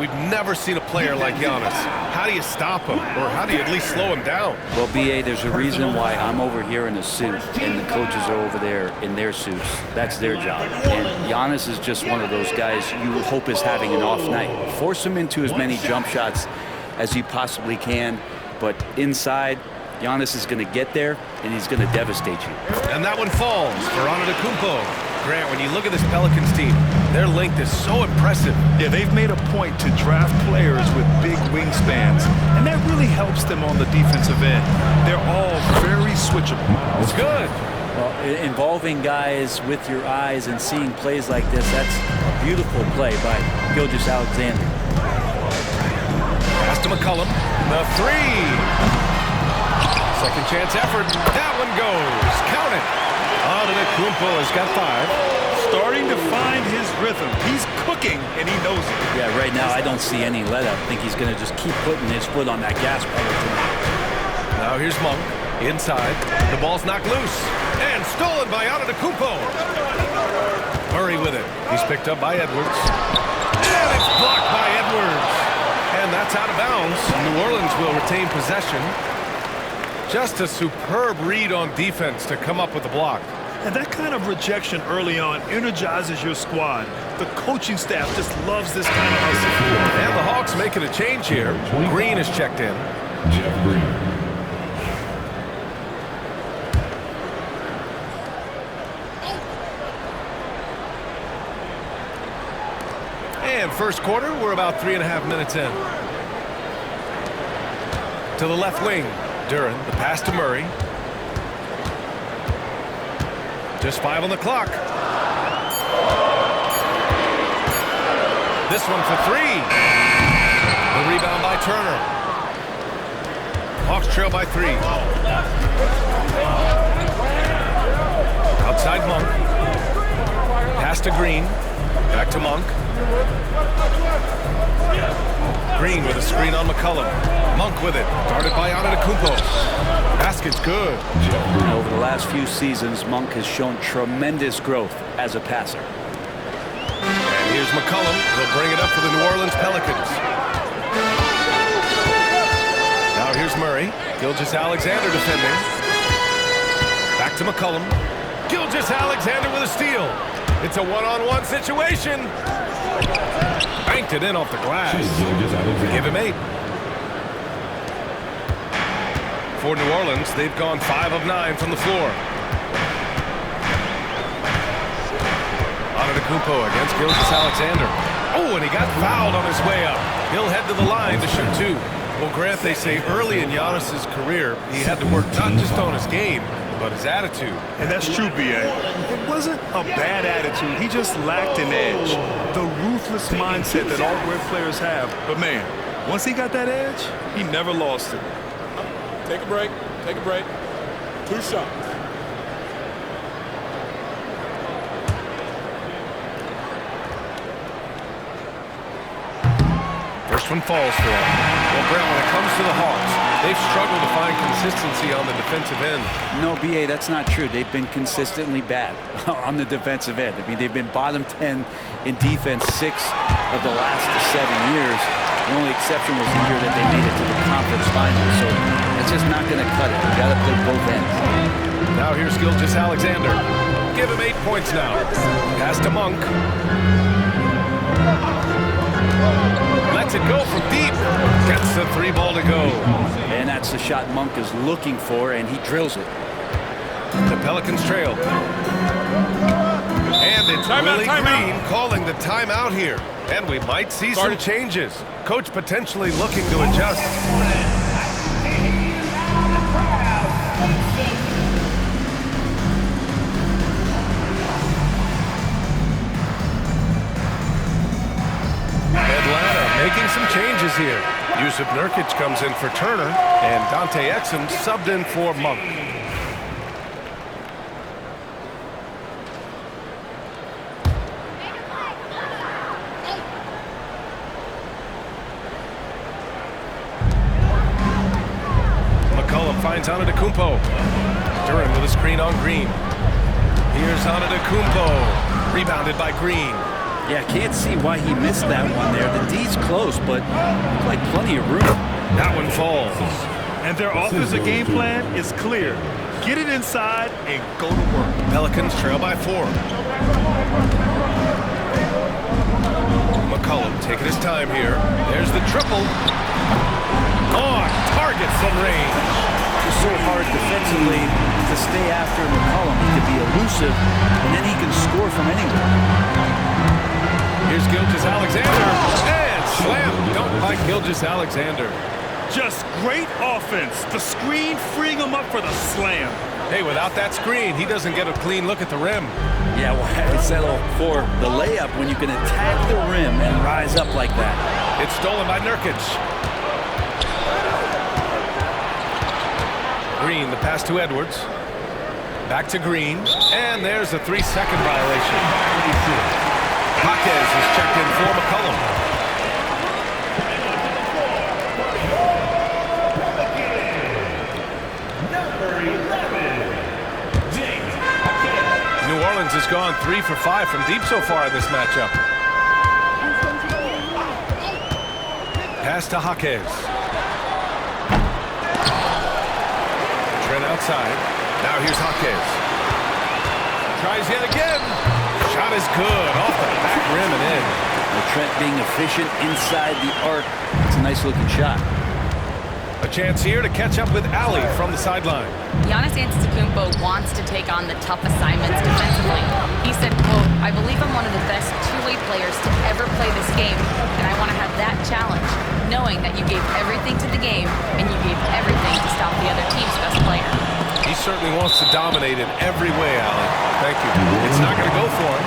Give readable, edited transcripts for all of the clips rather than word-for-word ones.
we've never seen a player like Giannis. How do you stop him, or how do you at least slow him down? Well, B.A., there's a reason why I'm over here in a suit and the coaches are over there in their suits. That's their job. And Giannis is just one of those guys you hope is having an off night. Force him into as many jump shots as you possibly can, but inside, Giannis is going to get there, and he's going to devastate you. And that one falls for Antetokounmpo. Grant, when you look at this Pelicans team, their length is so impressive. Yeah, they've made a point to draft players with big wingspans, and that really helps them on the defensive end. They're all very switchable. It's good. Well, involving guys with your eyes and seeing plays like this, that's a beautiful play by Gilgeous-Alexander. Pass to McCollum. The three. Second chance effort. That one goes. Count it. Antetokounmpo has got 5. Starting to find his rhythm. He's cooking, and he knows it. Yeah, right now I don't see any let up. I think he's going to just keep putting his foot on that gas pedal tonight. Now here's Monk. Inside. The ball's knocked loose. And stolen by Antetokounmpo. Murray with it. He's picked up by Edwards. And it's blocked by Edwards. And that's out of bounds. New Orleans will retain possession. Just a superb read on defense to come up with the block. And that kind of rejection early on energizes your squad. The coaching staff just loves this kind of hustle. And the Hawks making a change here. Green is checked in. Jeff Green. And first quarter, we're about 3.5 minutes in. To the left wing. Duren, the pass to Murray. Just 5 on the clock. This one for 3. The rebound by Turner. Hawks trail by 3. Outside Monk. Pass to Green. Back to Monk. Green with a screen on McCollum. Monk with it. Guarded by Antetokounmpo. Basket's good. Over the last few seasons, Monk has shown tremendous growth as a passer. And here's McCollum. He'll bring it up for the New Orleans Pelicans. Now here's Murray. Gilgeous-Alexander defending. Back to McCollum. Gilgeous-Alexander with a steal. It's a one-on-one situation. Banked it in off the glass. Give him 8. For New Orleans, they've gone 5 of 9 from the floor. Antetokounmpo against Gilgeous-Alexander. Oh, and he got fouled on his way up. He'll head to the line to shoot 2. Well, Grant, they say early in Giannis's career, he had to work not just on his game, but his attitude. And that's true, B.A. It wasn't a bad attitude. He just lacked an edge. The ruthless mindset that all great players have. But, man, once he got that edge, he never lost it. Take a break. Take a break. 2 shots. First one falls for him. Well, Brent, when it comes to the Hawks, they've struggled to find consistency on the defensive end. No, B.A., that's not true. They've been consistently bad on the defensive end. I mean, they've been bottom 10 in defense 6 of the last 7 years. The only exception was the year that they made it to the conference finals. So it's just not going to cut it. You got to play both ends. Now here's Gilgeous-Alexander. Give him 8 points now. Pass to Monk. Lets it go from deep. Gets the 3 ball to go. And that's the shot Monk is looking for, and he drills it. The Pelicans trail. And it's Willie Green calling the timeout here. And we might see some changes. Coach potentially looking to adjust. Atlanta making some changes here. Yusuf Nurkic comes in for Turner, and Dante Exum subbed in for Monk. McCollum finds Antetokounmpo. Duren with a screen on Green. Here's Antetokounmpo. Rebounded by Green. Yeah, can't see why he missed that one there. The D's close, but like plenty of room. That one falls. And their offensive game plan is clear. Get it inside and go to work. Pelicans trail by 4. McCollum taking his time here. There's the triple. On target from range. It's so hard defensively to stay after McCollum. He can be elusive, and then he can score from anywhere. Here's Gilgeous-Alexander. And slam dunk by Gilgeous-Alexander. Just great offense. The screen freeing him up for the slam. Hey, without that screen, he doesn't get a clean look at the rim. Yeah, well, I settle for the layup when you can attack the rim and rise up like that. It's stolen by Nurkic. Green, the pass to Edwards. Back to Green. And there's a 3-second violation. Jaquez is checked in for McCollum. New Orleans has gone 3 for 5 from deep so far in this matchup. Pass to Jaquez. Trent outside. Now here's Jaquez. Tries yet again. Shot is good. Off the back rim and in. Well, Trent being efficient inside the arc. It's a nice looking shot. A chance here to catch up with Ali from the sideline. Giannis Antetokounmpo wants to take on the tough assignments defensively. He said, quote, "I believe I'm one of the best two-way players to ever play this game, and I want to have that challenge, knowing that you gave everything to the game and you gave everything to stop the other team's best player." He certainly wants to dominate in every way, Ali. Thank you. It's not going to go for him.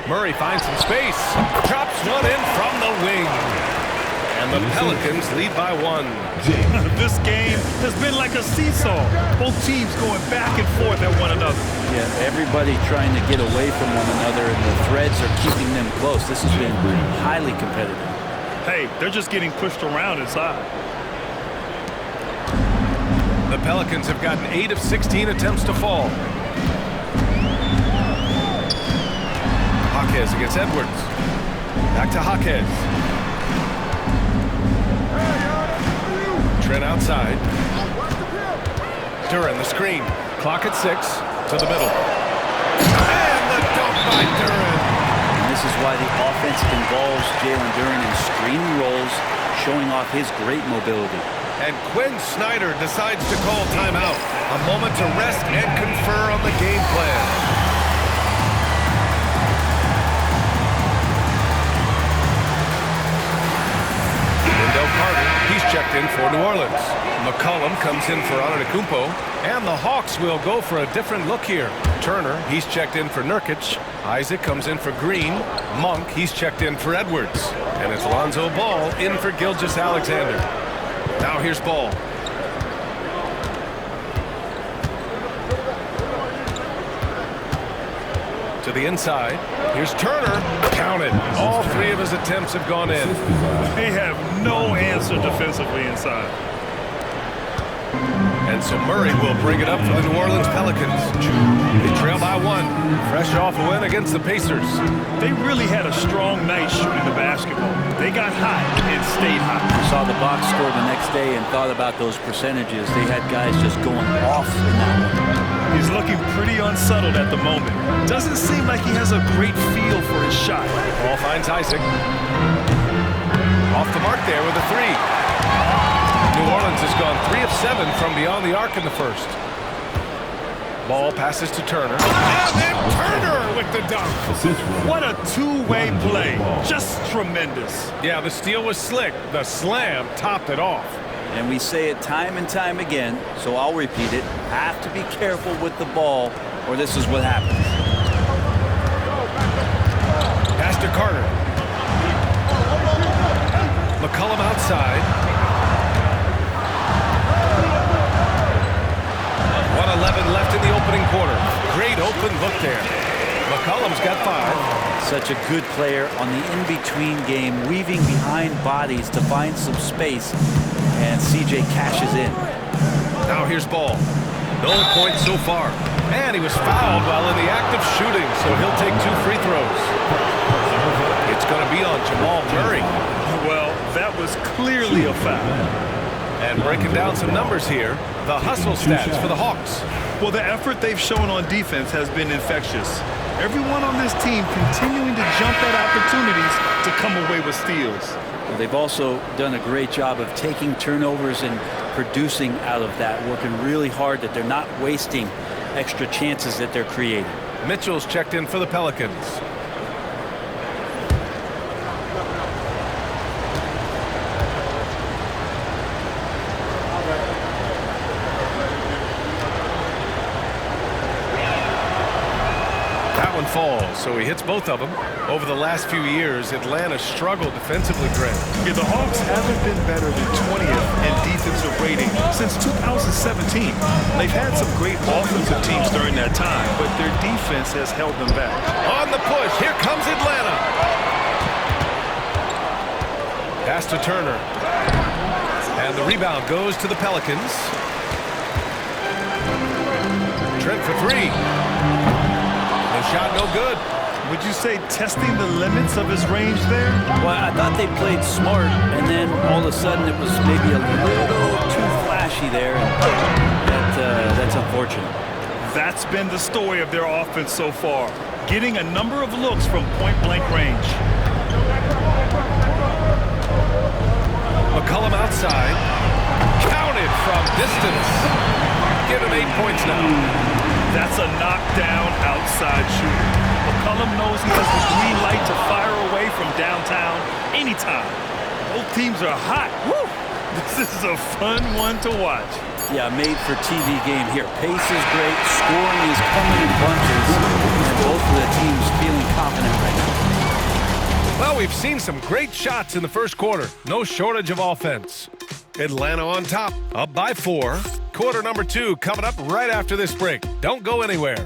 Murray finds some space. Drops one in from the wing. And the Pelicans lead by 1. This game has been like a seesaw. Both teams going back and forth at one another. Yeah, everybody trying to get away from one another, and the threads are keeping them close. This has been highly competitive. Hey, they're just getting pushed around inside. The Pelicans have gotten 8 of 16 attempts to fall. Jaquez against Edwards. Back to Jaquez. Trent outside. Duren the screen. Clock at 6. To the middle. And the dunk by Duren. And this is why the offense involves Jalen Duren in screen rolls, showing off his great mobility. And Quinn Snyder decides to call timeout. A moment to rest and confer on the game plan. He's checked in for New Orleans. McCollum comes in for Antetokounmpo. And the Hawks will go for a different look here. Turner, he's checked in for Nurkic. Isaac comes in for Green. Monk, he's checked in for Edwards. And it's Lonzo Ball in for Gilgeous-Alexander. Now here's Ball. To the inside. Here's Turner. Counted. All 3 of his attempts have gone in. They have no answer defensively inside. And so Murray will bring it up for the New Orleans Pelicans. They trail by 1. Fresh off a win against the Pacers. They really had a strong night shooting the basketball. They got hot and stayed hot. Saw the box score the next day and thought about those percentages. They had guys just going off in that one. He's looking pretty unsettled at the moment. Doesn't seem like he has a great feel for his shot. Ball finds Isaac. Off the mark there with a 3. New Orleans has gone 3 of 7 from beyond the arc in the first. Ball passes to Turner. And then Turner with the dunk. What a two-way play. Just tremendous. Yeah, the steal was slick. The slam topped it off. And we say it time and time again, so I'll repeat it. Have to be careful with the ball, or this is what happens. Pass to Carter. McCollum outside. 1:11 left in the opening quarter. Great open look there. McCollum's got 5. Such a good player on the in-between game, weaving behind bodies to find some space, and CJ cashes in. Now here's ball. No points so far. And he was fouled while in the act of shooting, so he'll take 2 free throws. It's going to be on Jamal Murray. Well, that was clearly a foul. And breaking down some numbers here, the hustle stats for the Hawks. Well, the effort they've shown on defense has been infectious. Everyone on this team continuing to jump at opportunities to come away with steals. Well, they've also done a great job of taking turnovers and producing out of that, working really hard that they're not wasting extra chances that they're creating. Mitchell's checked in for the Pelicans. Falls, so he hits both of them. Over the last few years, Atlanta struggled defensively, Grant. Yeah, the Hawks haven't been better than 20th in defensive rating since 2017. They've had some great offensive teams during that time, but their defense has held them back. On the push, here comes Atlanta. Pass to Turner. And the rebound goes to the Pelicans. Trent for 3. Shot no good. Would you say testing the limits of his range there? Well, I thought they played smart, and then all of a sudden it was maybe a little too flashy there. That's unfortunate. That's been the story of their offense so far, getting a number of looks from point-blank range. McCollum outside. Counted from distance. Give him 8 points now. That's a knockdown outside shooter. McCollum knows he has the green light to fire away from downtown anytime. Both teams are hot. Woo! This is a fun one to watch. Yeah, made for TV game here. Pace is great. Scoring is coming in bunches. And both of the teams feeling confident right now. Well, we've seen some great shots in the first quarter. No shortage of offense. Atlanta on top, up by 4. Quarter number 2 coming up right after this break. Don't go anywhere.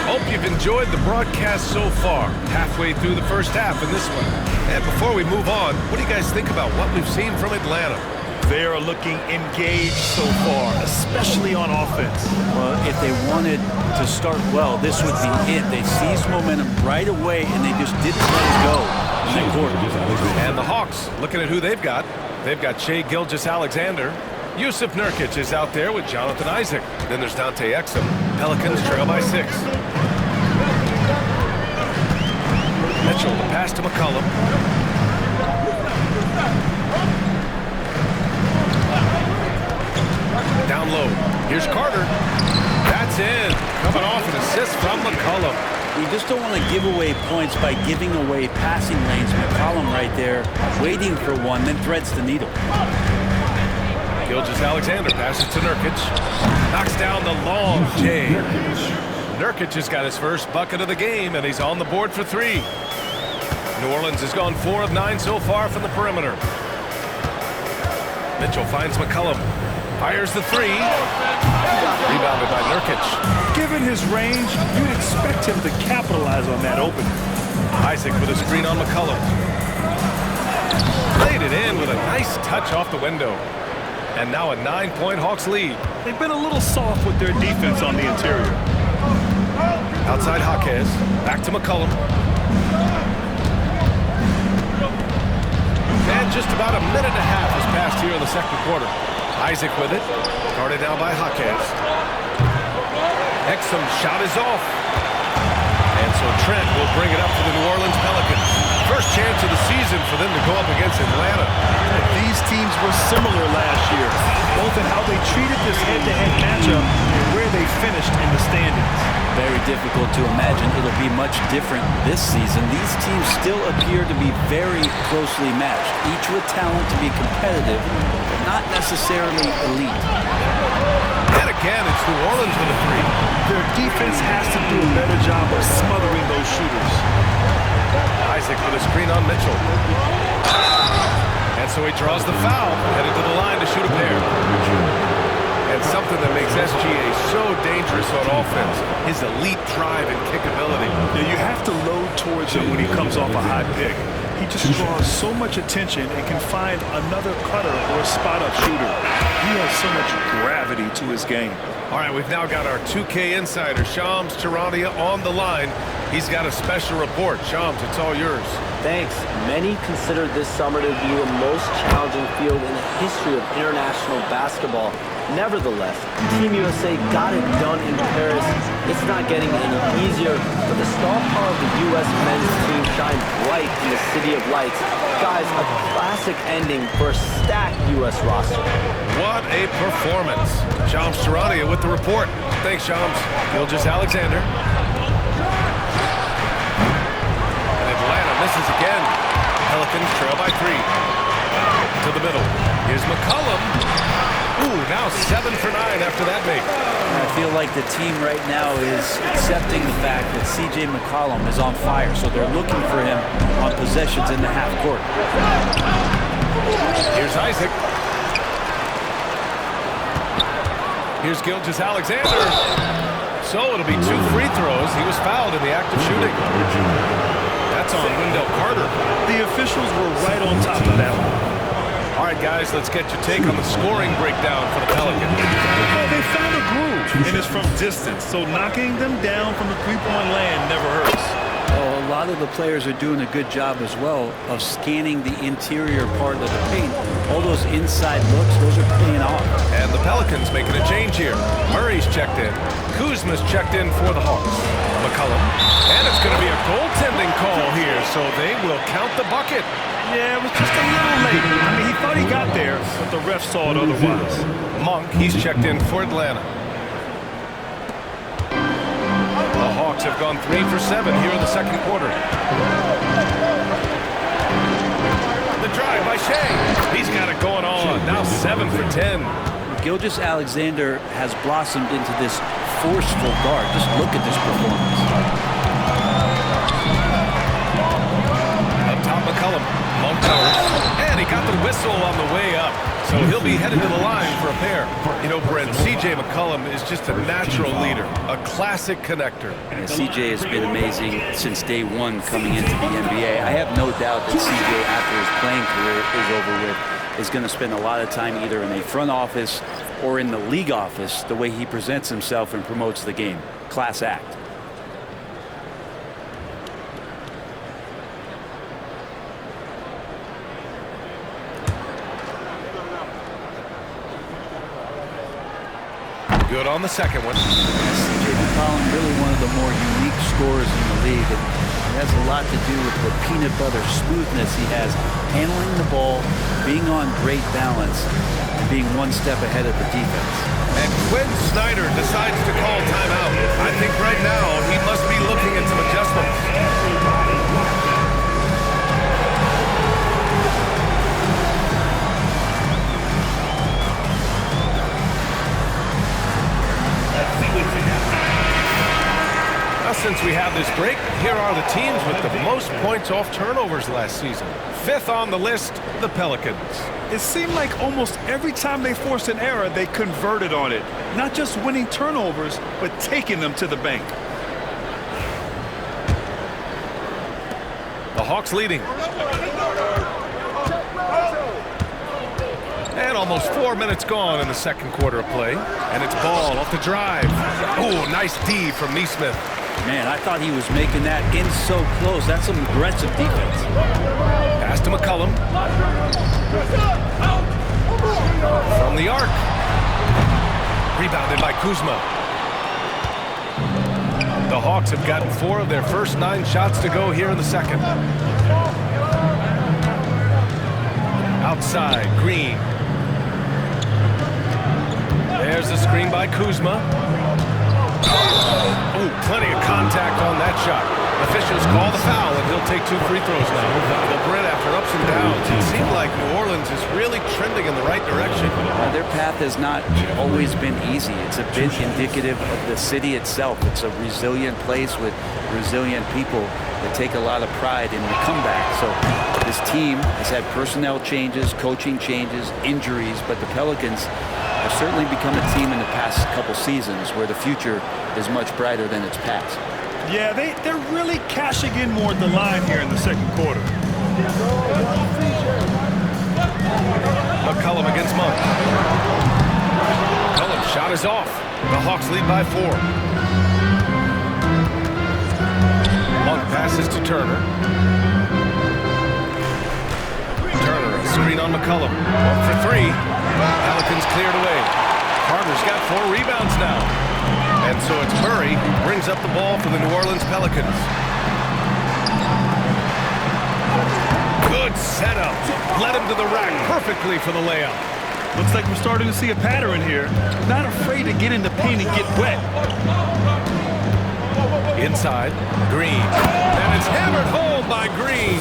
Hope you've enjoyed the broadcast so far. Halfway through the first half in this one. And before we move on, what do you guys think about what we've seen from Atlanta? They are looking engaged so far, especially on offense. Well, if they wanted to start well, this would be it. They seized momentum right away, and they just didn't let it go in that quarter. And the Hawks, looking at who they've got. They've got Shai Gilgeous-Alexander. Yusuf Nurkic is out there with Jonathan Isaac. Then there's Dante Exum. Pelicans trail by 6. Mitchell, the pass to McCollum. Down low. Here's Carter. That's in. Coming off an assist from McCollum. You just don't want to give away points by giving away passing lanes. McCollum right there, waiting for one, then threads the needle. Gilgeous-Alexander passes to Nurkic. Knocks down the long J. Nurkic has got his first bucket of the game, and he's on the board for 3. New Orleans has gone 4 of 9 so far from the perimeter. Mitchell finds McCollum. Fires the 3. Rebounded by Nurkic. Given his range, you'd expect him to capitalize on that opening. Isaac with a screen on McCollum. Laid it in with a nice touch off the window. And now a 9-point Hawks lead. They've been a little soft with their defense on the interior. Outside Jaquez. Back to McCollum. And just about a minute and a half has passed here in the second quarter. Isaac with it. Guarded now by Jaquez. Exum shot is off. And so Trent will bring it up for the New Orleans Pelicans. First chance of the season for them to go up against Atlanta. These teams were similar last year, both in how they treated this head-to-head matchup and where they finished in the standings. Very difficult to imagine it'll be much different this season. These teams still appear to be very closely matched, each with talent to be competitive, but not necessarily elite. And again, it's New Orleans with a 3. Their defense has to do a better job of smothering those shooters. Isaac with a screen on Mitchell. And so he draws the foul, headed to the line to shoot a pair. And something that makes SGA so dangerous on offense, his elite drive and kickability. Yeah, you have to load towards him when he comes off a hot pick. He just draws so much attention and can find another cutter or a spot-up shooter. He has so much gravity to his game. All right, we've now got our 2K insider, Shams Charania, on the line. He's got a special report. Shams, it's all yours. Thanks. Many consider this summer to be the most challenging field in the history of international basketball. Nevertheless, Team USA got it done in Paris. It's not getting any easier, but the star power of the U.S. men's team shined bright in the City of Lights. Guys, a classic ending for a stacked U.S. roster. What a performance. Shams Charania with the report. Thanks, Shams. Gilgeous-Alexander. And Atlanta misses again. Pelicans trail by 3. To the middle. Here's McCollum. Ooh, now 7 for 9 after that make. I feel like the team right now is accepting the fact that C.J. McCollum is on fire, so they're looking for him on possessions in the half court. Here's Isaac. Here's Gilgeous-Alexander. So it'll be 2 free throws. He was fouled in the act of shooting. That's on Wendell Carter. The officials were right on top of that one. All right, guys, let's get your take on the scoring breakdown for the Pelicans. Well, they found a groove, and it's from distance, so knocking them down from the three-point land never hurts. Well, a lot of the players are doing a good job as well of scanning the interior part of the paint. All those inside looks, those are paying off. And the Pelicans making a change here. Murray's checked in. Kuzma's checked in for the Hawks. McCollum. And it's going to be a goaltending call here, so they will count the bucket. Yeah, it was just a little late. I mean, he thought he got there, but the ref saw it otherwise. Monk, he's checked in for Atlanta. The Hawks have gone 3 for 7 here in the second quarter. The drive by Shea. He's got it going on. Now 7 for 10. Gilgeous-Alexander has blossomed into this forceful guard. Just look at this performance. Up top, McCollum. Monk covers. And he got the whistle on the way up. So he'll be headed to the line for a pair. You know, Brent, C.J. McCollum is just a natural leader, a classic connector. And C.J. has been amazing since day one coming into the NBA. I have no doubt that C.J., after his playing career is over with, is going to spend a lot of time either in the front office or in the league office, the way he presents himself and promotes the game. Class act. Good on the second one. C.J. McCollum, really one of the more unique scorers in the league. And it has a lot to do with the peanut butter smoothness he has, handling the ball, being on great balance, and being one step ahead of the defense. And Quinn Snyder decides to call timeout. I think right now he must be looking at some adjustments. Now, since we have this break, here are the teams with the most points off turnovers last season. 5th on the list, the Pelicans. It seemed like almost every time they forced an error, they converted on it. Not just winning turnovers, but taking them to the bank. The Hawks leading. And almost 4 minutes gone in the second quarter of play. And it's Ball off the drive. Oh, nice D from Nesmith. Man, I thought he was making that in so close. That's some aggressive defense. Pass to McCollum. From the arc. Rebounded by Kuzma. The Hawks have gotten 4 of their first 9 shots to go here in the second. Outside, Green. There's the screen by Kuzma. Ooh, plenty of contact on that shot. Officials call the foul, and he'll take 2 free throws now. Well, Brent, after ups and downs, it seemed like New Orleans is really trending in the right direction. Their path has not always been easy. It's a bit indicative of the city itself. It's a resilient place with resilient people that take a lot of pride in the comeback. So this team has had personnel changes, coaching changes, injuries, but the Pelicans have certainly become a team in the past couple seasons where the future is much brighter than its past. Yeah, they're really cashing in more at the line here in the second quarter. McCollum against Monk. McCollum's shot is off. The Hawks lead by 4. Monk passes to Turner. Turner, a screen on McCollum. 1 for 3. Pelicans cleared away. Carter's got 4 rebounds now. And so it's Murray who brings up the ball for the New Orleans Pelicans. Good setup. Led him to the rack perfectly for the layup. Looks like we're starting to see a pattern here. Not afraid to get in the paint and get wet. Inside, Green. And it's hammered home by Green.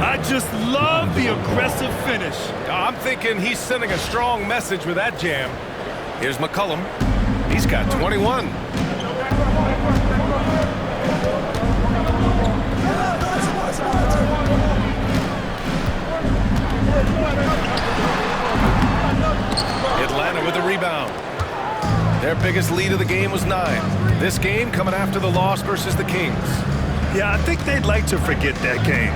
I just love the aggressive finish. I'm thinking he's sending a strong message with that jam. Here's McCollum. He's got 21. Atlanta with a rebound. Their biggest lead of the game was 9. This game coming after the loss versus the Kings. Yeah, I think they'd like to forget that game.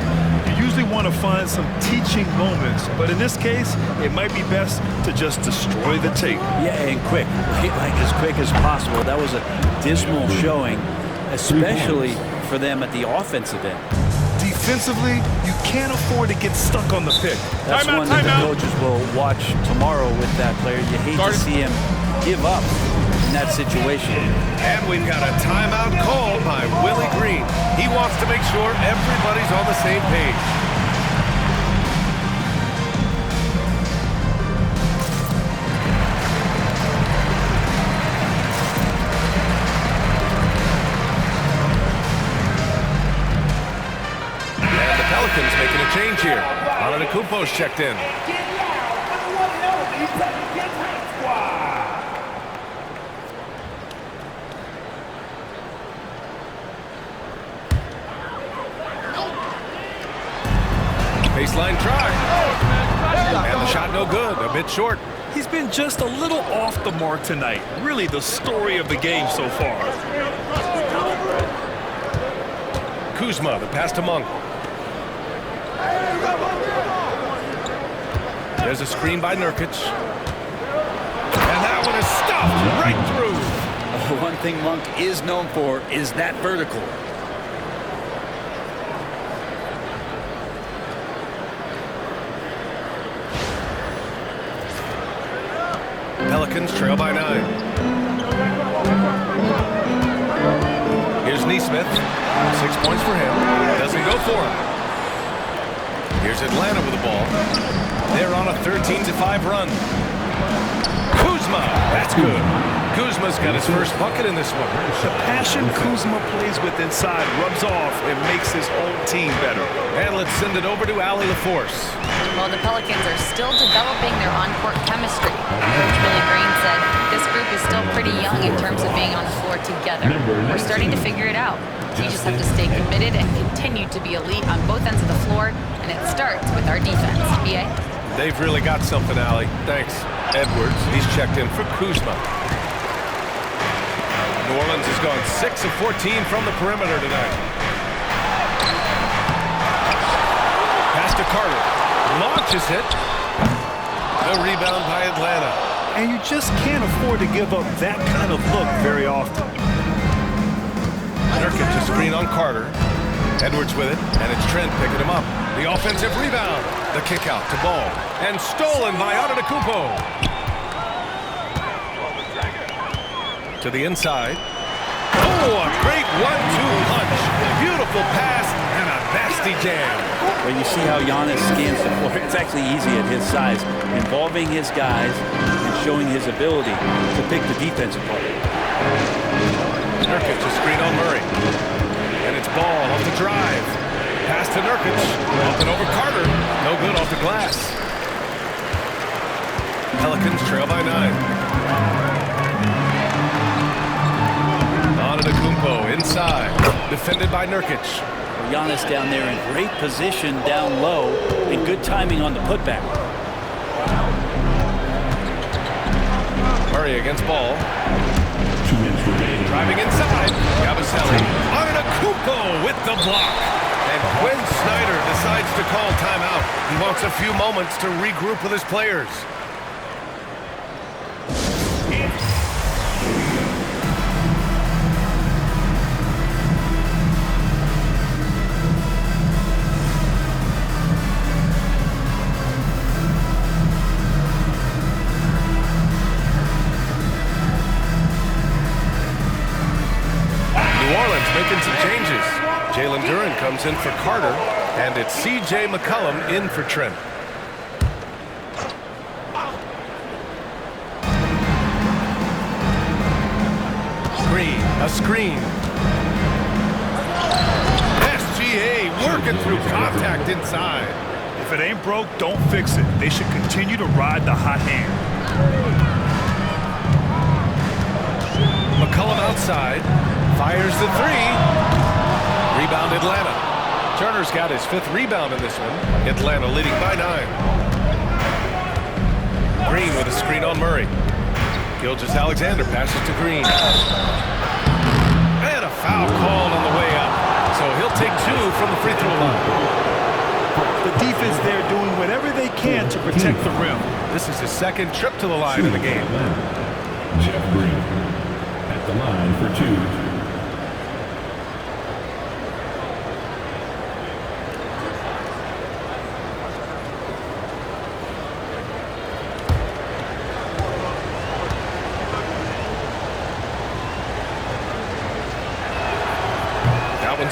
You usually want to find some teaching moments, but in this case, it might be best to just destroy the tape. Yeah, and quick, like as quick as possible. That was a dismal showing, especially for them at the offensive end. Defensively, you can't afford to get stuck on the pick. That's one that the coaches will watch tomorrow with that player. You hate to see him give up in that situation. And we've got a timeout called by Willie Green. He wants to make sure everybody's on the same page. And the Pelicans making a change here. Antetokounmpo's checked in. Baseline try. And the shot no good, a bit short. He's been just a little off the mark tonight. Really the story of the game so far. Kuzma, the pass to Monk. There's a screen by Nurkic. And that one is stuffed right through. One thing Monk is known for is that vertical. Pelicans trail by 9. Here's Nesmith. 6 points for him. Doesn't go for him. Here's Atlanta with the ball. They're on a 13-5 run. Kuzma. That's good. Kuzma's got his first bucket in this one. The passion Kuzma plays with inside rubs off and makes his own team better. And let's send it over to Allie LaForce. Well, the Pelicans are still developing their on-court chemistry. Coach Willie Green said this group is still pretty young in terms of being on the floor together. We're starting to figure it out. We just have to stay committed and continue to be elite on both ends of the floor, and it starts with our defense. B.A.? They've really got something, Allie. Thanks. Edwards, he's checked in for Kuzma. New Orleans has gone 6 of 14 from the perimeter tonight. Pass to Carter. Launches it. The rebound by Atlanta. And you just can't afford to give up that kind of look very often. Nurkic a screen on Carter. Edwards with it, and it's Trent picking him up. The offensive rebound. The kick out to Ball. And stolen by Antetokounmpo. To the inside. Oh, a great 1-2 punch. Beautiful pass and a nasty jam. When you see how Giannis scans the floor, it's actually easy at his size, involving his guys and showing his ability to pick the defense apart. Nurkic to screen on Murray. And it's Ball off the drive. Pass to Nurkic. Up and over Carter. No good off the glass. Pelicans trail by 9. Antetokounmpo inside. Defended by Nurkic. Giannis down there in great position down low and good timing on the putback. Murray against Ball. Driving inside. Yabusele. Antetokounmpo with the block. And Quinn Snyder decides to call timeout. He wants a few moments to regroup with his players. Making some changes. Jalen Duren comes in for Carter, and it's C.J. McCollum in for Trent. A screen. SGA working through contact inside. If it ain't broke, don't fix it. They should continue to ride the hot hand. McCollum outside. Fires the three. Rebound Atlanta. Turner's got his 5th rebound in this one. Atlanta leading by 9. Green with a screen on Murray. Gilgeous-Alexander passes to Green. And a foul called on the way up. So he'll take 2 from the free throw line. The defense there doing whatever they can to protect the rim. This is his 2nd trip to the line in the game. Jeff Green at the line for 2.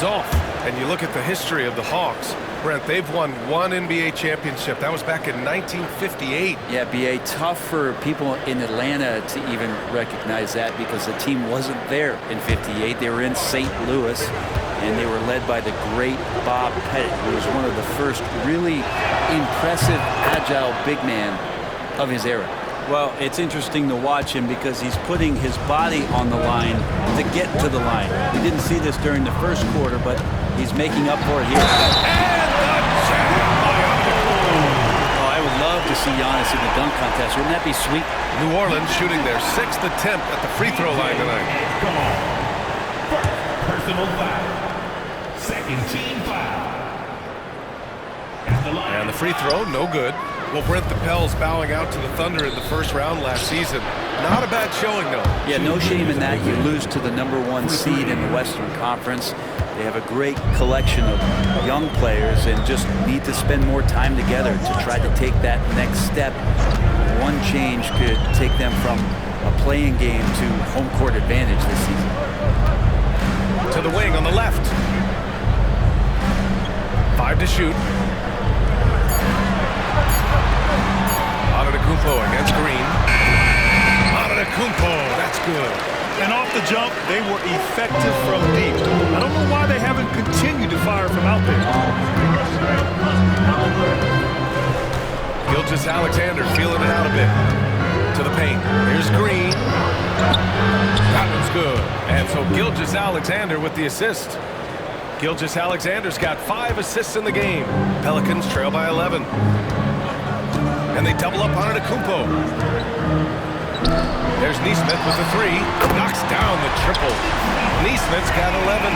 Off. And you look at the history of the Hawks, Brent, they've won 1 NBA championship. That was back in 1958. Yeah, B.A., tough for people in Atlanta to even recognize that because the team wasn't there in 58. They were in St. Louis, and they were led by the great Bob Pettit, who was one of the first really impressive, agile big man of his era. Well, it's interesting to watch him because he's putting his body on the line to get to the line. We didn't see this during the first quarter, but he's making up for it here. Oh, I would love to see Giannis in the dunk contest. Wouldn't that be sweet? New Orleans shooting their 6th attempt at the free throw line tonight. Personal foul. 2nd team foul. And the free throw, no good. Well, Brent, the Pels bowing out to the Thunder in the first round last season. Not a bad showing, though. Yeah, no shame in that. You lose to the #1 seed in the Western Conference. They have a great collection of young players and just need to spend more time together to try to take that next step. One change could take them from a playing game to home court advantage this season. To the wing on the left. 5 to shoot. Antetokounmpo against Green. Antetokounmpo, that's good. And off the jump, they were effective from deep. I don't know why they haven't continued to fire from out there. Gilgeous-Alexander feeling it out a bit. To the paint. Here's Green. That one's good. And so Gilgeous-Alexander with the assist. Gilgeous-Alexander's got 5 assists in the game. Pelicans trail by 11. And they double up on Antetokounmpo. There's Nesmith with the 3. Knocks down the triple. Nesmith's got 11.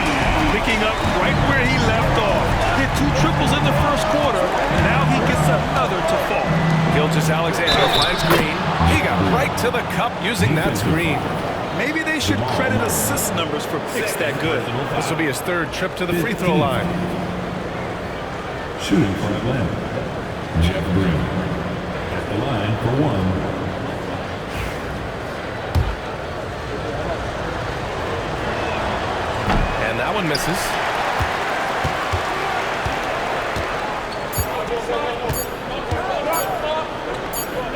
Picking up right where he left off. Hit 2 triples in the first quarter, and now he gets another to fall. Gilgeous-Alexander finds Green. He got right to the cup using that screen. Maybe they should credit assist numbers for picks that good. This will be his 3rd trip to the free throw line. Shooting for Atlanta. Jeff Green at the line for 1. And that one misses.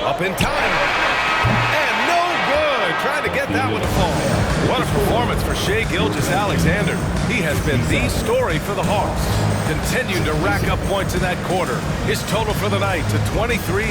Up in time. And no good. Trying to get that one to fall. What a performance for Shai Gilgeous-Alexander. He has been the story for the Hawks. Continued to rack up points in that quarter. His total for the night to 23.